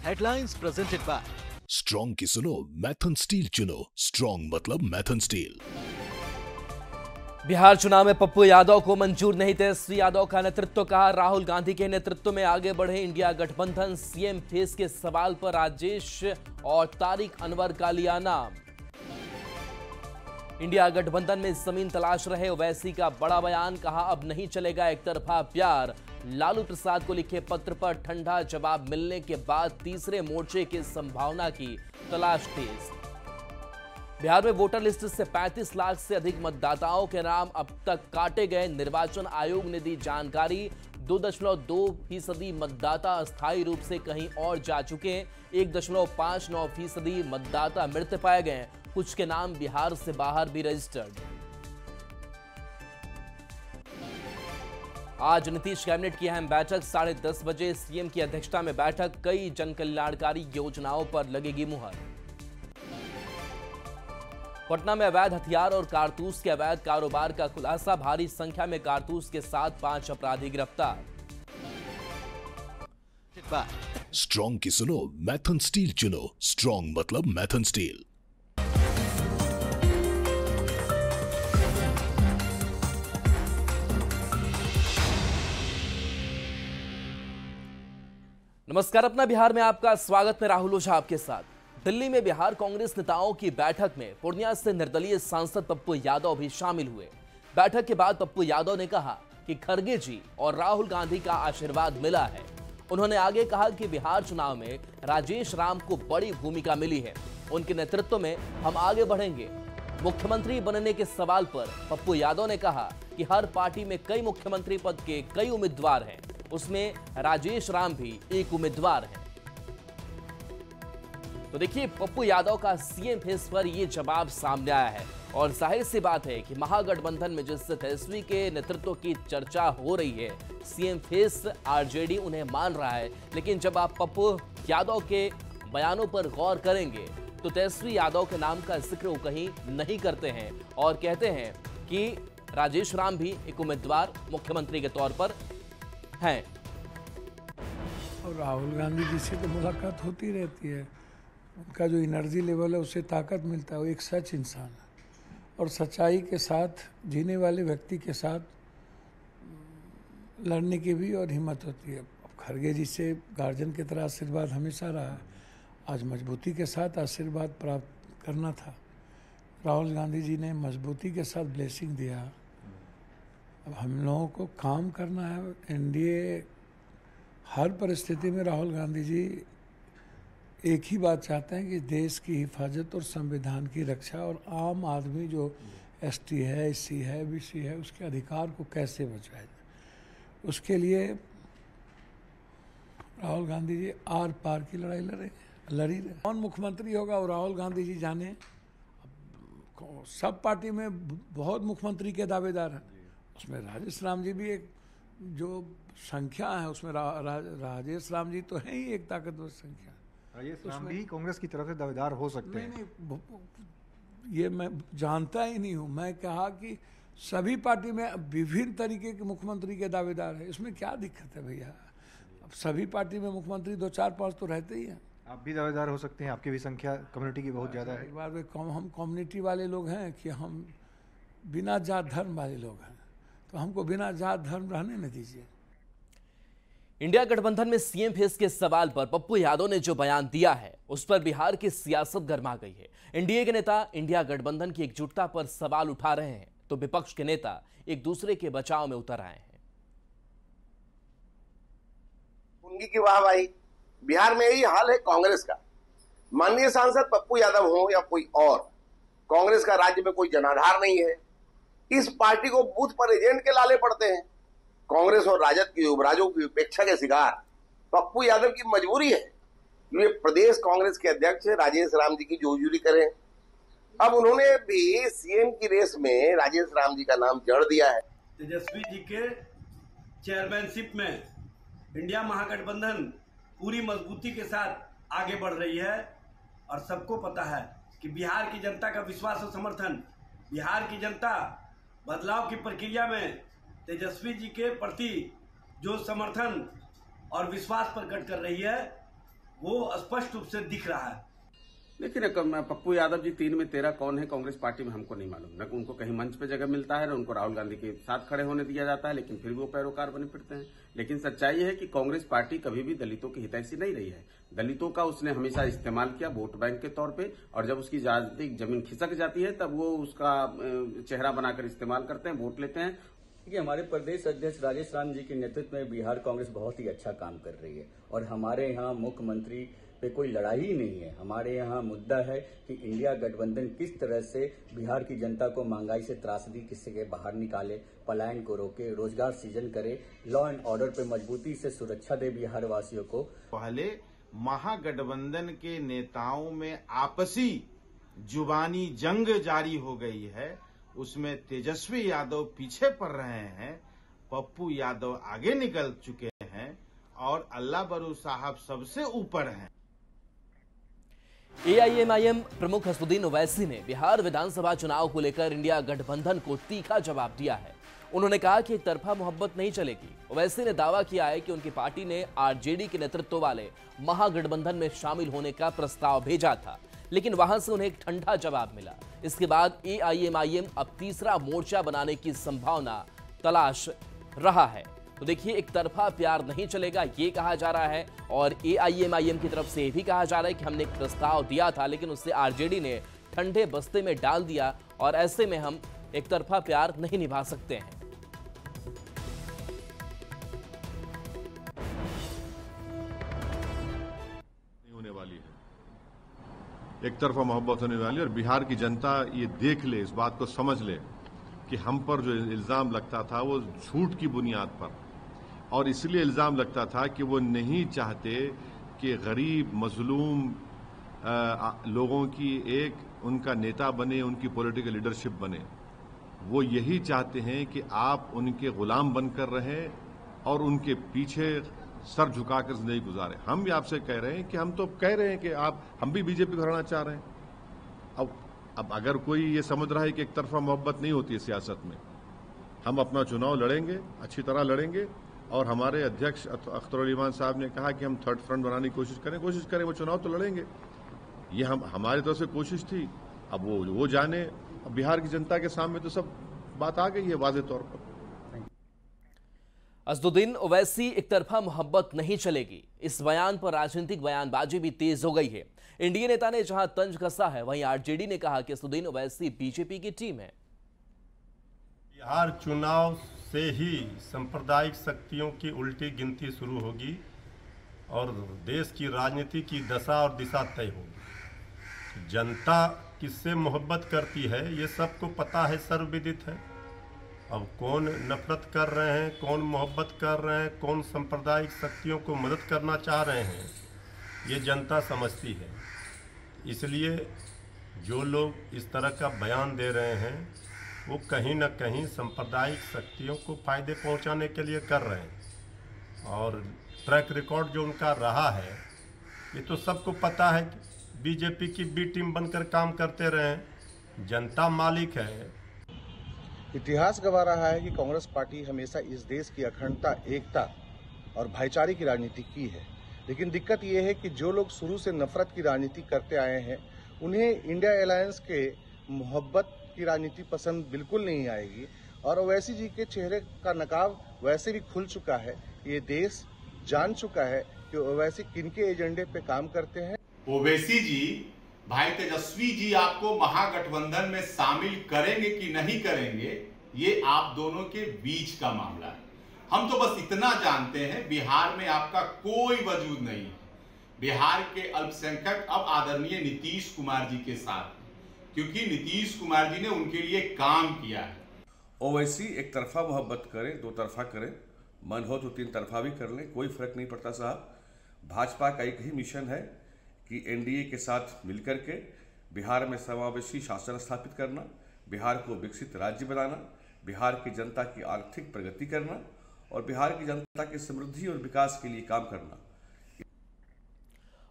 Headlines presented by strong की सुनो Maithon steel चुनो। स्ट्रॉन्ग मतलब मैथन स्टील। बिहार चुनाव में पप्पू यादव को मंजूर नहीं। तेजस्वी यादव का नेतृत्व कहा। राहुल गांधी के नेतृत्व में आगे बढ़े इंडिया गठबंधन। सीएम फेस के सवाल पर राजेश और तारिक अनवर का लिया नाम। इंडिया गठबंधन में जमीन तलाश रहे ओवैसी का बड़ा बयान। कहा अब नहीं चलेगा एक तरफा प्यार। लालू प्रसाद को लिखे पत्र पर ठंडा जवाब मिलने के बाद तीसरे मोर्चे की संभावना की तलाश तेज। बिहार में वोटर लिस्ट से 35 लाख से अधिक मतदाताओं के नाम अब तक काटे गए। निर्वाचन आयोग ने दी जानकारी। 2.2% मतदाता अस्थायी रूप से कहीं और जा चुके। 1.59% मतदाता मृत पाए गए। कुछ के नाम बिहार से बाहर भी रजिस्टर्ड। आज नीतीश कैबिनेट की अहम बैठक। 10:30 बजे सीएम की अध्यक्षता में बैठक। कई जनकल्याणकारी योजनाओं पर लगेगी मुहर। पटना में अवैध हथियार और कारतूस के अवैध कारोबार का खुलासा। भारी संख्या में कारतूस के साथ 5 अपराधी गिरफ्तार। स्ट्रॉन्ग की सुनो मैथन स्टील चुनो। स्ट्रॉन्ग मतलब मैथन स्टील। नमस्कार, अपना बिहार में आपका स्वागत। मैं राहुल ओझा आपके साथ। दिल्ली में बिहार कांग्रेस नेताओं की बैठक में पूर्णिया से निर्दलीय सांसद पप्पू यादव भी शामिल हुए। बैठक के बाद पप्पू यादव ने कहा कि खड़गे जी और राहुल गांधी का आशीर्वाद मिला है। उन्होंने आगे कहा कि बिहार चुनाव में राजेश राम को बड़ी भूमिका मिली है। उनके नेतृत्व में हम आगे बढ़ेंगे। मुख्यमंत्री बनने के सवाल पर पप्पू यादव ने कहा कि हर पार्टी में कई मुख्यमंत्री पद के कई उम्मीदवार हैं, उसमें राजेश राम भी एक उम्मीदवार है। तो देखिए, पप्पू यादव का सीएम फेस पर यह जवाब सामने आया है और जाहिर सी बात है कि महागठबंधन में जिससे तेजस्वी के नेतृत्व की चर्चा हो रही है, सीएम फेस आरजेडी उन्हें मान रहा है। लेकिन जब आप पप्पू यादव के बयानों पर गौर करेंगे तो तेजस्वी यादव के नाम का जिक्र वो कहीं नहीं करते हैं और कहते हैं कि राजेश राम भी एक उम्मीदवार मुख्यमंत्री के तौर पर हैं। और राहुल गांधी जी से तो मुलाकात होती रहती है। उनका जो एनर्जी लेवल है उससे ताकत मिलता है। वो एक सच इंसान है और सच्चाई के साथ जीने वाले व्यक्ति के साथ लड़ने की भी और हिम्मत होती है। खड़गे जी से गार्जियन की तरह आशीर्वाद हमेशा रहा है। आज मजबूती के साथ आशीर्वाद प्राप्त करना था। राहुल गांधी जी ने मजबूती के साथ ब्लेसिंग दिया। अब हम लोगों को काम करना है। एनडीए हर परिस्थिति में राहुल गांधी जी एक ही बात चाहते हैं कि देश की हिफाजत और संविधान की रक्षा और आम आदमी जो एसटी है, एससी है, बीसी है, उसके अधिकार को कैसे बचाया जाए। उसके लिए राहुल गांधी जी आर पार की लड़ी रहे। कौन मुख्यमंत्री होगा और राहुल गांधी जी जाने। सब पार्टी में बहुत मुख्यमंत्री के दावेदार हैं। उसमें राजेश राम जी भी एक जो संख्या है उसमें राजेश राम जी तो है ही एक ताकतवर संख्या। राजेश राम भी कांग्रेस की तरफ से दावेदार हो सकते हैं। नहीं, ये मैं जानता ही नहीं हूँ। मैं कहा कि सभी पार्टी में विभिन्न तरीके के मुख्यमंत्री के दावेदार है। इसमें क्या दिक्कत है भैया। अब सभी पार्टी में मुख्यमंत्री 2, 4, 5 तो रहते ही हैं। आप भी दावेदार हो सकते हैं। आपकी भी संख्या कम्युनिटी की बहुत ज़्यादा है। एक बार हम कम्युनिटी वाले लोग हैं कि हम बिना जात धर्म वाले लोग हैं, तो हमको बिना जात धर्म रहने न दीजिए। इंडिया गठबंधन में सीएम फेस के सवाल पर पप्पू यादव ने जो बयान दिया है उस पर बिहार की सियासत गर्मा गई है। एनडीए के नेता इंडिया गठबंधन की एकजुटता पर सवाल उठा रहे हैं तो विपक्ष के नेता एक दूसरे के बचाव में उतर आए हैं। उनकी की वाहवाही बिहार में यही हाल है कांग्रेस का। माननीय सांसद पप्पू यादव हो या कोई और, कांग्रेस का राज्य में कोई जनाधार नहीं है। इस पार्टी को बूथ पर एजेंट के लाले पड़ते हैं। कांग्रेस और राजद की युवराजों की उपेक्षा के शिकार पप्पू यादव की मजबूरी है। वे प्रदेश कांग्रेस के अध्यक्ष राजेश राम जी की जोजूरी करें। अब उन्होंने भी सीएम की रेस में राजेश राम जी का नाम जड़ दिया है। तेजस्वी जी के चेयरमैनशिप में इंडिया महागठबंधन पूरी मजबूती के साथ आगे बढ़ रही है और सबको पता है कि बिहार की जनता का विश्वास और समर्थन, बिहार की जनता बदलाव की प्रक्रिया में तेजस्वी जी के प्रति जो समर्थन और विश्वास प्रकट कर रही है, वो स्पष्ट रूप से दिख रहा है। लेकिन पप्पू यादव जी 3 में 13 कौन है कांग्रेस पार्टी में हमको नहीं मालूम। न उनको कहीं मंच पे जगह मिलता है, न उनको राहुल गांधी के साथ खड़े होने दिया जाता है, लेकिन फिर भी वो पैरोकार बने फिरते हैं। लेकिन सच्चाई है कि कांग्रेस पार्टी कभी भी दलितों की हितैषी नहीं रही है। दलितों का उसने हमेशा इस्तेमाल किया वोट बैंक के तौर पे, और जब उसकी राजनीतिक जमीन खिसक जाती है तब वो उसका चेहरा बनाकर इस्तेमाल करते हैं, वोट लेते हैं। देखिए, हमारे प्रदेश अध्यक्ष राजेश राम जी के नेतृत्व में बिहार कांग्रेस बहुत ही अच्छा काम कर रही है, और हमारे यहाँ मुख्यमंत्री पे कोई लड़ाई ही नहीं है। हमारे यहाँ मुद्दा है कि इंडिया गठबंधन किस तरह से बिहार की जनता को महंगाई से त्रासदी किससे के बाहर निकाले, पलायन को रोके, रोजगार सृजन करे, लॉ एंड ऑर्डर पे मजबूती से सुरक्षा दे बिहार वासियों को। पहले महागठबंधन के नेताओं में आपसी जुबानी जंग जारी हो गई है, उसमें तेजस्वी यादव पीछे पड़ रहे हैं, पप्पू यादव आगे निकल चुके हैं, और अल्लाह बरू साहब सबसे ऊपर हैं। एआईएमआईएम प्रमुख असदुद्दीन ओवैसी ने बिहार विधानसभा चुनाव को लेकर इंडिया गठबंधन को तीखा जवाब दिया है। उन्होंने कहा कि एक तरफा मोहब्बत नहीं चलेगी। ओवैसी ने दावा किया है कि उनकी पार्टी ने आरजेडी के नेतृत्व वाले महागठबंधन में शामिल होने का प्रस्ताव भेजा था, लेकिन वहां से उन्हें एक ठंडा जवाब मिला। इसके बाद एआईएमआईएम अब तीसरा मोर्चा बनाने की संभावना तलाश रहा है। तो देखिए, एक तरफा प्यार नहीं चलेगा ये कहा जा रहा है, और एआईएमआईएम की तरफ से ये भी कहा जा रहा है कि हमने एक प्रस्ताव दिया था, लेकिन उससे आरजेडी ने ठंडे बस्ते में डाल दिया, और ऐसे में हम एक तरफा प्यार नहीं निभा सकते हैं। होने वाली है, एक तरफा मोहब्बत होने वाली है, और बिहार की जनता ये देख ले, इस बात को समझ ले कि हम पर जो इल्जाम लगता था वो झूठ की बुनियाद पर, और इसलिए इल्जाम लगता था कि वो नहीं चाहते कि गरीब मजलूम लोगों की एक उनका नेता बने, उनकी पॉलिटिकल लीडरशिप बने। वो यही चाहते हैं कि आप उनके गुलाम बनकर रहें और उनके पीछे सर झुकाकर जिंदगी गुजारें। हम भी आपसे कह रहे हैं कि हम तो कह रहे हैं कि हम भी बीजेपी को हराना चाह रहे हैं। अब अगर कोई ये समझ रहा है कि एक तरफा मोहब्बत नहीं होती है सियासत में, हम अपना चुनाव लड़ेंगे, अच्छी तरह लड़ेंगे, और हमारे अध्यक्ष अख्तर अली ईमान साहब ने कहा कि हम थर्ड फ्रंट बनाने की कोशिश करें, वो चुनाव तो लड़ेंगे। ये हमारी तरफ से कोशिश थी। अब वो जाने, अब बिहार की जनता के सामने तो सब बात आ गई है वाज़े तौर पर। असदुद्दीन ओवैसी एक तरफा मोहब्बत नहीं चलेगी, इस बयान पर राजनीतिक बयानबाजी भी तेज हो गई है। इंडिया नेता ने जहां तंज कसा है, वहीं आरजेडी ने कहा कि असदुद्दीन ओवैसी बीजेपी की टीम है। बिहार चुनाव से ही सांप्रदायिक शक्तियों की उल्टी गिनती शुरू होगी और देश की राजनीति की दशा और दिशा तय होगी। जनता किससे मोहब्बत करती है ये सबको पता है, सर्वविदित है। अब कौन नफरत कर रहे हैं, कौन मोहब्बत कर रहे हैं, कौन सांप्रदायिक शक्तियों को मदद करना चाह रहे हैं, ये जनता समझती है। इसलिए जो लोग इस तरह का बयान दे रहे हैं वो कहीं न कहीं सांप्रदायिक शक्तियों को फायदे पहुंचाने के लिए कर रहे हैं, और ट्रैक रिकॉर्ड जो उनका रहा है ये तो सबको पता है। बीजेपी की बी टीम बनकर काम करते रहे, जनता मालिक है। इतिहास गवाह रहा है कि कांग्रेस पार्टी हमेशा इस देश की अखंडता, एकता और भाईचारे की राजनीति की है। लेकिन दिक्कत ये है कि जो लोग शुरू से नफरत की राजनीति करते आए हैं उन्हें इंडिया अलायंस के मोहब्बत की राजनीति पसंद बिल्कुल नहीं आएगी, और ओवैसी जी के चेहरे का नकाब वैसे भी खुल चुका है। ये देश जान चुका है कि ओवैसी किनके एजेंडे पे काम करते हैं। ओवैसी जी, भाई तेजस्वी जी आपको महागठबंधन में शामिल करेंगे कि नहीं करेंगे, ये आप दोनों के बीच का मामला है। हम तो बस इतना जानते हैं, बिहार में आपका कोई वजूद नहीं है। बिहार के अल्पसंख्यक अब आदरणीय नीतीश कुमार जी के साथ, क्योंकि नीतीश कुमार जी ने उनके लिए काम किया है। ओवैसी एक तरफा मोहब्बत करें, दो तरफा करें, मन हो तो तीन तरफा भी कर लें, कोई फर्क नहीं पड़ता साहब। भाजपा का एक ही मिशन है कि एनडीए के साथ मिलकर के बिहार में समावेशी शासन स्थापित करना, बिहार को विकसित राज्य बनाना, बिहार की जनता की आर्थिक प्रगति करना और बिहार की जनता की समृद्धि और विकास के लिए काम करना।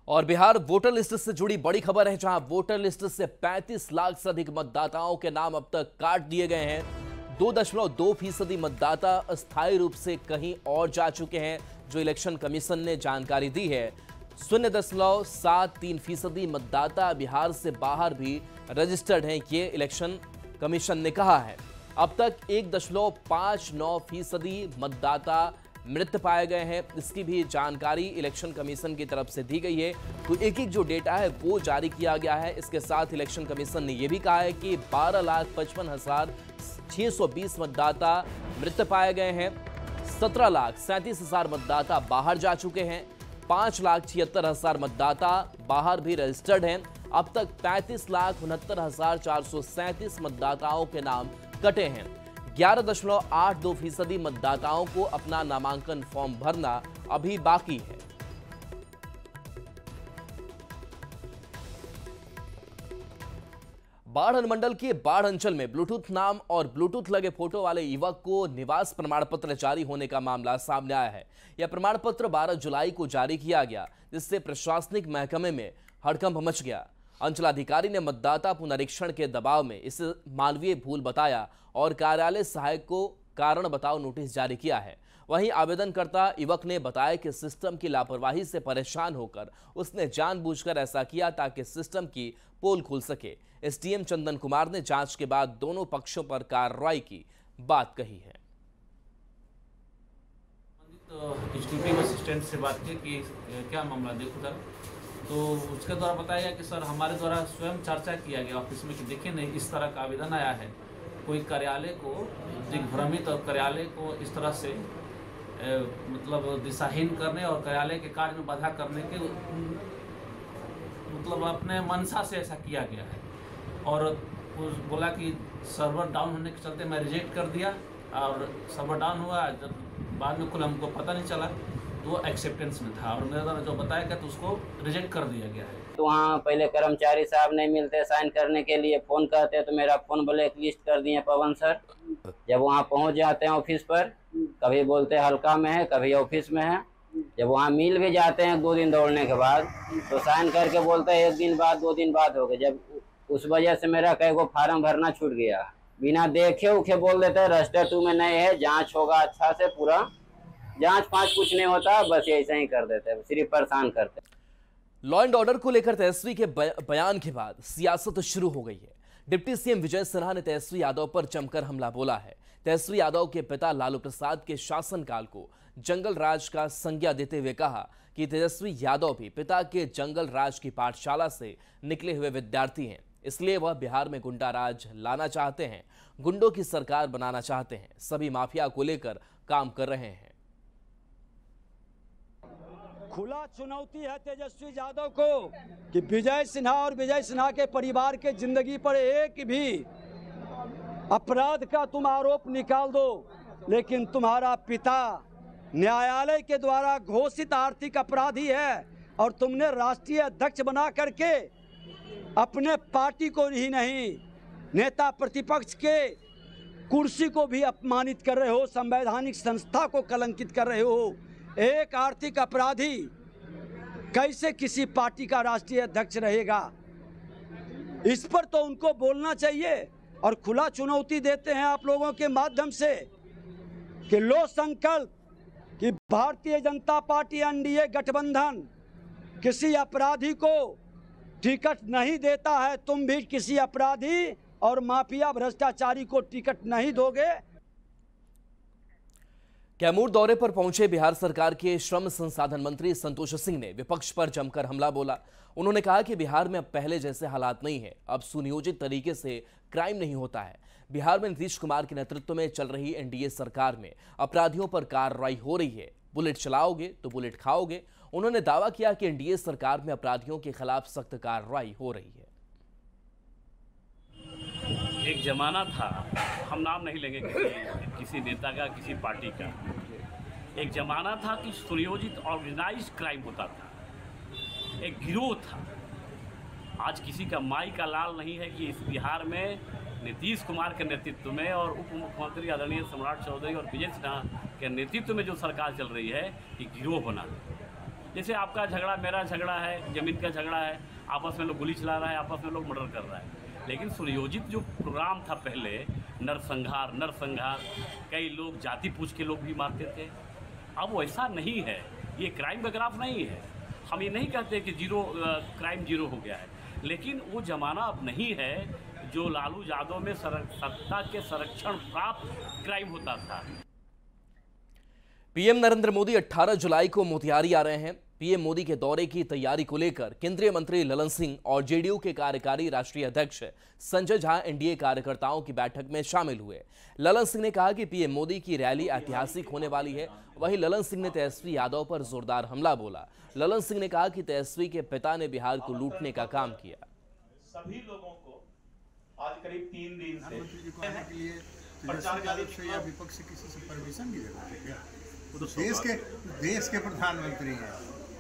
और बिहार वोटर लिस्ट से जुड़ी बड़ी खबर है, जहां वोटर लिस्ट से 35 लाख से अधिक मतदाताओं के नाम अब तक काट दिए गए हैं। 2.2% मतदाता अस्थायी रूप से कहीं और जा चुके हैं, जो इलेक्शन कमीशन ने जानकारी दी है। 0.73% मतदाता बिहार से बाहर भी रजिस्टर्ड हैं, ये इलेक्शन कमीशन ने कहा है। अब तक 1.59% मतदाता मृत पाए गए हैं। इसकी भी जानकारी इलेक्शन कमीशन की तरफ से दी गई है। तो एक एक जो डेटा है वो जारी किया गया है। इसके साथ इलेक्शन कमीशन ने यह भी कहा है कि 12,55,620 मतदाता मृत पाए गए हैं, 17,37,000 मतदाता बाहर जा चुके हैं, 5,76,000 मतदाता बाहर भी रजिस्टर्ड हैं। अब तक 35,69,437 मतदाताओं के नाम कटे हैं। 11.82% मतदाताओं को अपना नामांकन फॉर्म भरना अभी बाकी है। बाढ़ अनुमंडल के बाढ़ अंचल में ब्लूटूथ नाम और ब्लूटूथ लगे फोटो वाले युवक को निवास प्रमाण पत्र जारी होने का मामला सामने आया है। यह प्रमाण पत्र 12 जुलाई को जारी किया गया, जिससे प्रशासनिक महकमे में हड़कंप मच गया। अंचलाधिकारी ने मतदाता पुनरीक्षण के दबाव में इसे मानवीय भूल बताया और कार्यालय सहायक को कारण बताओ नोटिस जारी किया है। वहीं आवेदनकर्ता युवक ने बताया कि सिस्टम की लापरवाही से परेशान होकर उसने जानबूझकर ऐसा किया ताकि सिस्टम की पोल खुल सके। एसडीएम चंदन कुमार ने जांच के बाद दोनों पक्षों पर कार्रवाई की बात कही है। एग्जीक्यूटिव असिस्टेंट से बात की कि क्या मामला देखो सर, तो उसके द्वारा बताया गया कि सर हमारे द्वारा स्वयं चर्चा किया गया ऑफिस में कि देखिए नहीं, इस तरह का आवेदन आया है, कोई कार्यालय को दिग्भ्रमित और कार्यालय को इस तरह से मतलब दिशाहीन करने और कार्यालय के कार्य में बाधा करने के मतलब अपने मंशा से ऐसा किया गया है। और बोला कि सर्वर डाउन होने के चलते मैं रिजेक्ट कर दिया और सर्वर डाउन हुआ, जब बाद में कुल हमको पता नहीं चला तो वो एक्सेप्टेंस में था और मेरे द्वारा जो बताया गया तो उसको रिजेक्ट कर दिया गया है। तो वहाँ पहले कर्मचारी साहब नहीं मिलते साइन करने के लिए, फ़ोन करते तो मेरा फ़ोन ब्लैक लिस्ट कर दिए पवन सर। जब वहाँ पहुँच जाते हैं ऑफिस पर, कभी बोलते हैं हल्का में है, कभी ऑफिस में है। जब वहाँ मिल भी जाते हैं 2 दिन दौड़ने के बाद तो साइन करके बोलते हैं 1 दिन बाद 2 दिन बाद हो गए। जब उस वजह से मेरा कई को फार्म भरना छूट गया, बिना देखे उखे बोल देते हैं रजिस्टर 2 में नहीं है, जाँच होगा अच्छा से, पूरा जाँच पाँच कुछ नहीं होता, बस ऐसा ही कर देते हैं, सिर्फ परेशान करते हैं। लॉ एंड ऑर्डर को लेकर तेजस्वी के बयान के बाद सियासत शुरू हो गई है। डिप्टी सीएम विजय सिन्हा ने तेजस्वी यादव पर जमकर हमला बोला है। तेजस्वी यादव के पिता लालू प्रसाद के शासनकाल को जंगल राज का संज्ञा देते हुए कहा कि तेजस्वी यादव भी पिता के जंगल राज की पाठशाला से निकले हुए विद्यार्थी हैं, इसलिए वह बिहार में गुंडा राज लाना चाहते हैं, गुंडों की सरकार बनाना चाहते हैं, सभी माफिया को लेकर काम कर रहे हैं। खुला चुनौती है तेजस्वी यादव को कि विजय सिन्हा और विजय सिन्हा के परिवार के जिंदगी पर एक भी अपराध का तुम आरोप निकाल दो, लेकिन तुम्हारा पिता न्यायालय के द्वारा घोषित आर्थिक अपराधी है और तुमने राष्ट्रीय अध्यक्ष बना करके अपने पार्टी को ही नहीं, नेता प्रतिपक्ष के कुर्सी को भी अपमानित कर रहे हो, संवैधानिक संस्था को कलंकित कर रहे हो। एक आर्थिक अपराधी कैसे किसी पार्टी का राष्ट्रीय अध्यक्ष रहेगा? इस पर तो उनको बोलना चाहिए और खुला चुनौती देते हैं आप लोगों के माध्यम से कि लो संकल्प कि भारतीय जनता पार्टी एनडीए गठबंधन किसी अपराधी को टिकट नहीं देता है, तुम भी किसी अपराधी और माफिया भ्रष्टाचारी को टिकट नहीं दोगे। कैमूर दौरे पर पहुंचे बिहार सरकार के श्रम संसाधन मंत्री संतोष सिंह ने विपक्ष पर जमकर हमला बोला। उन्होंने कहा कि बिहार में अब पहले जैसे हालात नहीं है, अब सुनियोजित तरीके से क्राइम नहीं होता है। बिहार में नीतीश कुमार के नेतृत्व में चल रही एनडीए सरकार में अपराधियों पर कार्रवाई हो रही है, बुलेट चलाओगे तो बुलेट खाओगे। उन्होंने दावा किया कि एनडीए सरकार में अपराधियों के खिलाफ सख्त कार्रवाई हो रही है। एक जमाना था, हम नाम नहीं लेंगे किसी नेता का, किसी पार्टी का, एक जमाना था कि सुनियोजित ऑर्गेनाइज्ड क्राइम होता था, एक गिरोह था। आज किसी का माई का लाल नहीं है कि इस बिहार में नीतीश कुमार के नेतृत्व में और उप मुख्यमंत्री आदरणीय सम्राट चौधरी और विजय सिन्हा के नेतृत्व में जो सरकार चल रही है, ये गिरोह बना। जैसे आपका झगड़ा मेरा झगड़ा है, जमीन का झगड़ा है, आपस में लोग गोली चला रहा है, आपस में लोग मर्डर कर रहा है। लेकिन सुनियोजित जो प्रोग्राम था पहले, नरसंहार, कई लोग जाति पूछ के लोग भी मारते थे। अब वैसा नहीं है, ये क्राइम का ग्राफ नहीं है। हम ये नहीं कहते कि क्राइम जीरो हो गया है, लेकिन वो जमाना अब नहीं है जो लालू यादव में सत्ता के संरक्षण प्राप्त क्राइम होता था। पीएम नरेंद्र मोदी 18 जुलाई को मोतिहारी आ रहे हैं। पीएम मोदी के दौरे की तैयारी को लेकर केंद्रीय मंत्री ललन सिंह और जेडीयू के कार्यकारी राष्ट्रीय अध्यक्ष संजय झा एनडीए कार्यकर्ताओं की बैठक में शामिल हुए। ललन सिंह ने कहा कि पीएम मोदी की रैली ऐतिहासिक होने वाली है। वहीं ललन सिंह ने तेजस्वी यादव पर जोरदार हमला बोला। ललन सिंह ने कहा कि तेजस्वी के पिता ने बिहार को लूटने का काम किया। सभी लोगों को आज करीब 3 दिन से विपक्ष से किसी से परमिशन की जरूरत है? वो तो देश के प्रधानमंत्री हैं,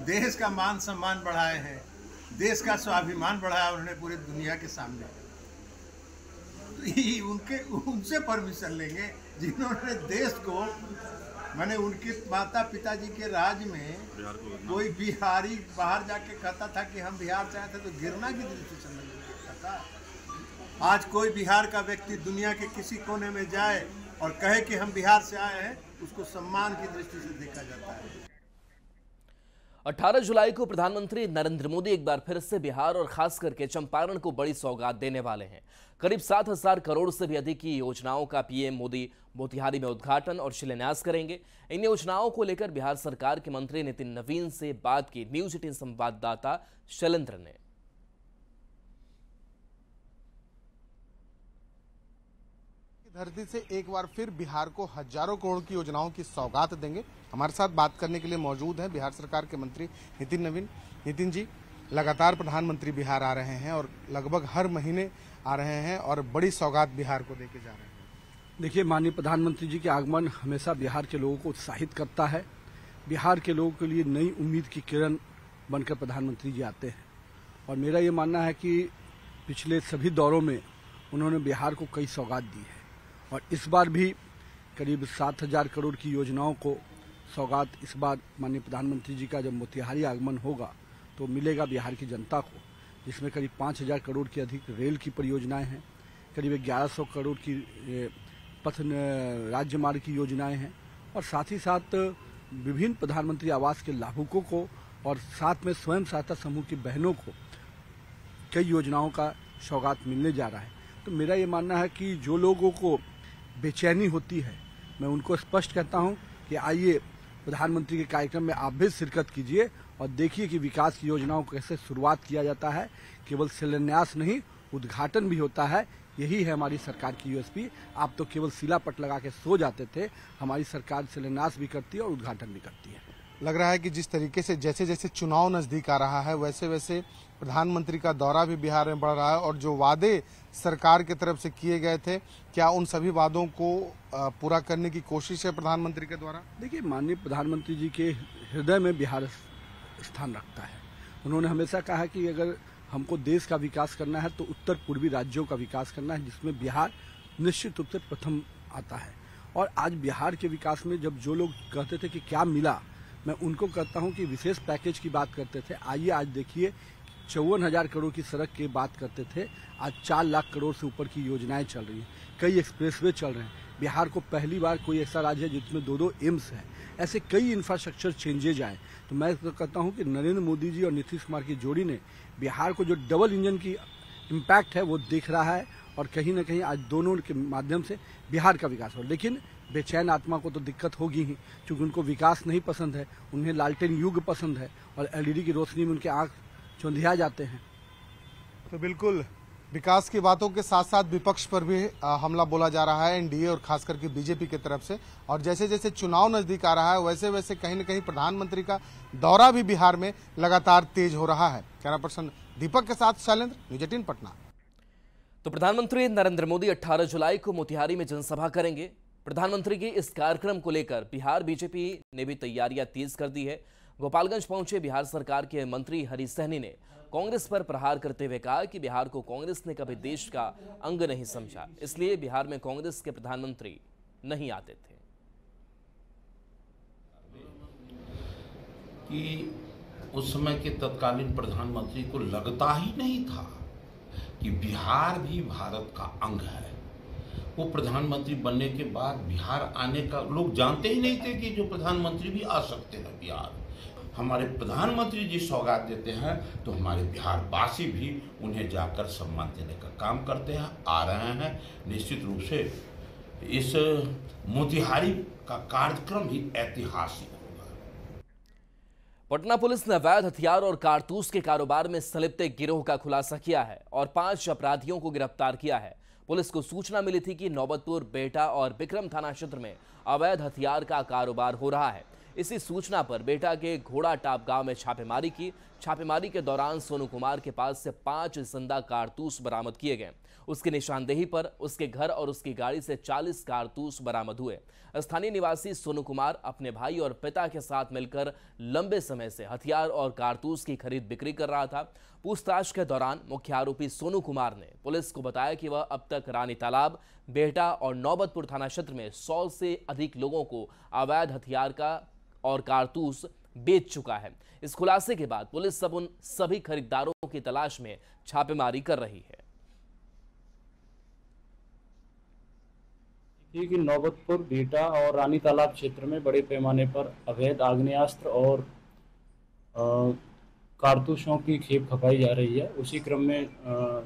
देश का मान सम्मान बढ़ाए हैं, देश का स्वाभिमान बढ़ाया उन्होंने पूरी दुनिया के सामने। तो उनसे परमिशन लेंगे जिन्होंने देश को, मैंने उनके माता पिताजी के राज में कोई बिहारी बाहर जाके कहता था कि हम बिहार से आए थे तो गिरना की दृष्टि से नहीं देखता था। आज कोई बिहार का व्यक्ति दुनिया के किसी कोने में जाए और कहे कि हम बिहार से आए हैं, उसको सम्मान की दृष्टि से देखा जाता है। 18 जुलाई को प्रधानमंत्री नरेंद्र मोदी एक बार फिर से बिहार और खास करके चंपारण को बड़ी सौगात देने वाले हैं। करीब 7,000 करोड़ से भी अधिक की योजनाओं का पीएम मोदी मोतिहारी में उद्घाटन और शिलान्यास करेंगे। इन योजनाओं को लेकर बिहार सरकार के मंत्री नितिन नवीन से बात की न्यूज 18 संवाददाता शैलेंद्र ने। धरती से एक बार फिर बिहार को हजारों करोड़ की योजनाओं की सौगात देंगे। हमारे साथ बात करने के लिए मौजूद हैं बिहार सरकार के मंत्री नितिन नवीन। नितिन जी, लगातार प्रधानमंत्री बिहार आ रहे हैं और लगभग हर महीने आ रहे हैं और बड़ी सौगात बिहार को देके जा रहे हैं। देखिए, माननीय प्रधानमंत्री जी के आगमन हमेशा बिहार के लोगों को उत्साहित करता है। बिहार के लोगों के लिए नई उम्मीद की किरण बनकर प्रधानमंत्री जी आते हैं और मेरा ये मानना है कि पिछले सभी दौरों में उन्होंने बिहार को कई सौगात दी है और इस बार भी करीब 7,000 करोड़ की योजनाओं को सौगात इस बार माननीय प्रधानमंत्री जी का जब मोतिहारी आगमन होगा तो मिलेगा बिहार की जनता को, जिसमें करीब 5,000 करोड़ की अधिक रेल की परियोजनाएं हैं, करीब 1100 करोड़ की पथ राज्य मार्ग की योजनाएं हैं और साथ ही साथ विभिन्न प्रधानमंत्री आवास के लाभुकों को और साथ में स्वयं सहायता समूह की बहनों को कई योजनाओं का सौगात मिलने जा रहा है। तो मेरा ये मानना है कि जो लोगों को बेचैनी होती है, मैं उनको स्पष्ट कहता हूं कि आइए प्रधानमंत्री के कार्यक्रम में आप भी शिरकत कीजिए और देखिए कि विकास की योजनाओं को कैसे शुरुआत किया जाता है। केवल शिलान्यास नहीं, उद्घाटन भी होता है। यही है हमारी सरकार की यूएसपी। आप तो केवल शिलापट लगा के सो जाते थे, हमारी सरकार शिलान्यास भी करती है और उद्घाटन भी करती है। लग रहा है कि जिस तरीके से जैसे जैसे चुनाव नजदीक आ रहा है वैसे वैसे प्रधानमंत्री का दौरा भी बिहार में बढ़ रहा है और जो वादे सरकार की तरफ से किए गए थे, क्या उन सभी वादों को पूरा करने की कोशिश है प्रधानमंत्री के द्वारा? देखिए, माननीय प्रधानमंत्री जी के हृदय में बिहार स्थान रखता है। उन्होंने हमेशा कहा कि अगर हमको देश का विकास करना है तो उत्तर पूर्वी राज्यों का विकास करना है, जिसमें बिहार निश्चित रूप से प्रथम आता है। और आज बिहार के विकास में जब जो लोग कहते थे कि क्या मिला, मैं उनको कहता हूं कि विशेष पैकेज की बात करते थे। आइए आज देखिए, 54,000 करोड़ की सड़क की बात करते थे, आज 4 लाख करोड़ से ऊपर की योजनाएं चल रही हैं, कई एक्सप्रेसवे चल रहे हैं। बिहार को पहली बार कोई ऐसा राज्य है जिसमें 2-2 एम्स है। ऐसे कई इंफ्रास्ट्रक्चर चेंजेज आए। तो मैं तो कहता हूं कि नरेंद्र मोदी जी और नीतीश कुमार की जोड़ी ने बिहार को जो डबल इंजन की इम्पैक्ट है वो दिख रहा है और कहीं ना कहीं आज दोनों के माध्यम से बिहार का विकास हो। लेकिन बेचैन आत्मा को तो दिक्कत होगी ही, क्योंकि उनको विकास नहीं पसंद है, उन्हें लालटेन युग पसंद है और एलईडी की रोशनी में उनके आंख चौंधिया जाते हैं। तो बिल्कुल विकास की बातों के साथ साथ विपक्ष पर भी हमला बोला जा रहा है एनडीए और खास करके बीजेपी की तरफ से। और जैसे जैसे चुनाव नजदीक आ रहा है वैसे वैसे कहीं न कहीं प्रधानमंत्री का दौरा भी बिहार में लगातार तेज हो रहा है। कैमरा पर्सन दीपक के साथ शैलेंद्र, न्यूज 18 पटना। तो प्रधानमंत्री नरेंद्र मोदी 18 जुलाई को मोतिहारी में जनसभा करेंगे। प्रधानमंत्री के इस कार्यक्रम को लेकर बिहार बीजेपी ने भी तैयारियां तेज कर दी है। गोपालगंज पहुंचे बिहार सरकार के मंत्री हरी सहनी ने कांग्रेस पर प्रहार करते हुए कहा कि बिहार को कांग्रेस ने कभी देश का अंग नहीं समझा, इसलिए बिहार में कांग्रेस के प्रधानमंत्री नहीं आते थे। कि उस समय के तत्कालीन प्रधानमंत्री को लगता ही नहीं था कि बिहार भी भारत का अंग है। वो प्रधानमंत्री बनने के बाद बिहार आने का लोग जानते ही नहीं थे कि जो प्रधानमंत्री भी आ सकते हैं बिहार। हमारे प्रधानमंत्री जी सौगात देते हैं तो हमारे बिहारवासी भी उन्हें जाकर सम्मान देने का काम करते हैं, आ रहे हैं। निश्चित रूप से इस मोतिहारी का कार्यक्रम ही ऐतिहासिक होगा। पटना पुलिस ने अवैध हथियार और कारतूस के कारोबार में संलिप्त एक गिरोह का खुलासा किया है और 5 अपराधियों को गिरफ्तार किया है। पुलिस को सूचना मिली थी कि नौबतपुर, बेटा और बिक्रम थाना क्षेत्र में अवैध हथियार का कारोबार हो रहा है। इसी सूचना पर बेटा के घोड़ा टाप गांव में छापेमारी की। छापेमारी के दौरान सोनू कुमार के पास से 5 जिंदा कारतूस बरामद किए गए। उसकी निशानदेही पर उसके घर और उसकी गाड़ी से 40 कारतूस बरामद हुए। स्थानीय निवासी सोनू कुमार अपने भाई और पिता के साथ मिलकर लंबे समय से हथियार और कारतूस की खरीद बिक्री कर रहा था। पूछताछ के दौरान मुख्य आरोपी सोनू कुमार ने पुलिस को बताया कि वह अब तक रानी तालाब, बेहटा और नौबतपुर थाना क्षेत्र में 100 से अधिक लोगों को अवैध हथियार का और कारतूस बेच चुका है। इस खुलासे के बाद पुलिस अब उन सभी खरीदारों की तलाश में छापेमारी कर रही है। कि नौबतपुर, बेहटा और रानी तालाब क्षेत्र में बड़े पैमाने पर अवैध आग्नेयास्त्र और कारतूसों की खेप खपाई जा रही है। उसी क्रम में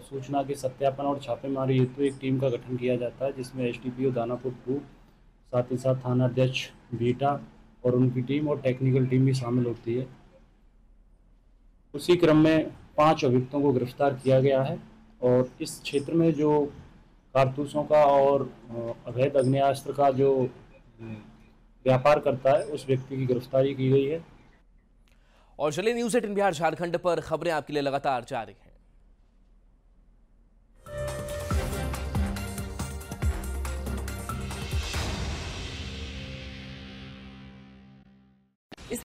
सूचना के सत्यापन और छापेमारी हेतु एक टीम का गठन किया जाता है, जिसमें एसडीपीओ दानापुर पूर्व, साथ ही साथ थाना अध्यक्ष बेहटा और उनकी टीम और टेक्निकल टीम भी शामिल होती है। उसी क्रम में 5 अभियुक्तों को गिरफ्तार किया गया है और इस क्षेत्र में जो कारतूसों का और अवैध आग्नेयास्त्र का जो व्यापार करता है उस व्यक्ति की गिरफ्तारी की गई है। और चलिए न्यूज़ 18 बिहार झारखंड पर खबरें आपके लिए लगातार जारी हैं।